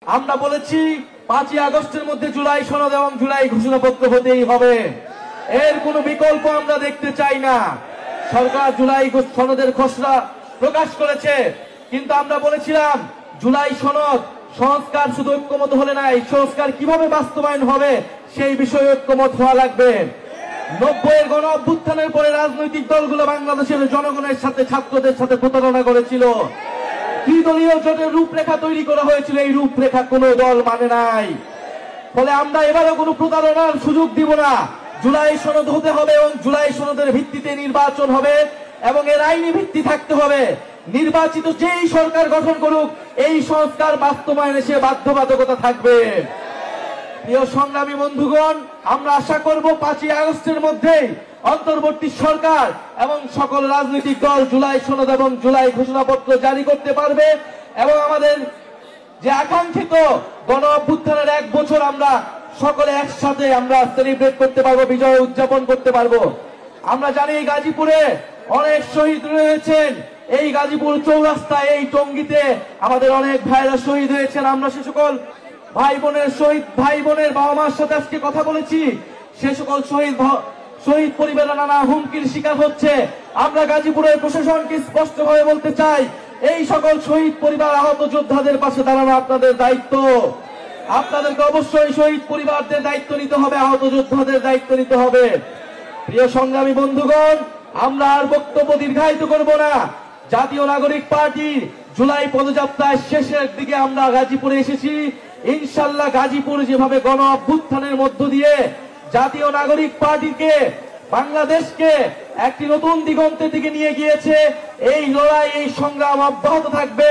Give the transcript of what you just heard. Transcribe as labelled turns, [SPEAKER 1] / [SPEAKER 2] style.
[SPEAKER 1] আমরা বলেছি 5ই আগস্টের মধ্যে জুলাই সনদ এবং জুলাই ঘোষণাপত্র হতেই হবে, এর কোনো বিকল্প আমরা দেখতে চাই না। সরকার জুলাই সনদের খসড়া প্রকাশ করেছে, কিন্তু আমরা বলেছিলাম জুলাই সনদ সংস্কার শুধু ঐক্যমত হলে না, এই সংস্কার কিভাবে বাস্তবায়ন হবে সেই বিষয়ে ঐক্যমত হওয়া লাগবে। 90-এর গণ অভ্যুত্থানের পরে রাজনৈতিক দলগুলো বাংলাদেশের জনগণের সাথে, ছাত্রদের সাথে প্রতারণা করেছিল। ত্রিদলীয় জোটের রূপরেখা তৈরি করা হয়েছিল, এই রূপরেখা কোনো দল মানে নাই। ফলে আমরা এবারও কোনো প্রতারণার সুযোগ দিব না। জুলাই সনদ হতে হবে এবং জুলাই সনদের ভিত্তিতে নির্বাচন হবে এবং এর আইনি ভিত্তি থাকতে হবে। নির্বাচিত যেই সরকার গঠন করুক এই সংস্কার বাস্তবায়নে সে বাধ্যবাধকতা থাকবে। প্রিয় সংগ্রামী বন্ধুগণ, আমরা আশা করব 5ই আগস্টের মধ্যেই অন্তর্বর্তী সরকার এবং সকল রাজনৈতিক দল জুলাই সনদ এবং জুলাই ঘোষণাপত্র জারি করতে পারবে এবং আমাদের যে আকাঙ্ক্ষিত গণ অভ্যুত্থানের 1 বছর আমরা সকলে একসাথে আমরা সেলিব্রেট করতে পারবো, বিজয় উদযাপন করতে পারবো। আমরা জানি গাজীপুরে অনেক শহীদ রয়েছেন, এই গাজীপুর চৌরাস্তায়, এই টঙ্গীতে আমাদের অনেক ভাইরা শহীদ হয়েছেন। আমরা সে সকল ভাই বোনের বাবা মার সাথে আজকে কথা বলেছি। সে সকল শহীদ পরিবাররা নানা হুমকির শিকার হচ্ছে। আমরা গাজীপুরের প্রশাসনকে স্পষ্টভাবে বলতে চাই, এই সকল শহীদ পরিবার, আহত যোদ্ধাদের পাশে দাঁড়ানো আপনাদের দায়িত্ব। আপনাদেরকে অবশ্যই শহীদ পরিবারদের দায়িত্ব নিতে হবে, আহত যোদ্ধাদের দায়িত্ব নিতে হবে। প্রিয় সংগ্রামী বন্ধুগণ, আমরা আর বক্তব্য দীর্ঘায়িত করব না। জাতীয় নাগরিক পার্টির জুলাই পদযাত্রার শেষের দিকে আমরা গাজীপুরে এসেছি। ইনশাল্লাহ গাজীপুর যেভাবে গণ অভ্যুত্থানের মধ্য দিয়ে জাতীয় নাগরিক পার্টিকে, বাংলাদেশকে একটি নতুন দিগন্তের দিকে নিয়ে গিয়েছে, এই লড়াই, এই সংগ্রাম অব্যাহত থাকবে।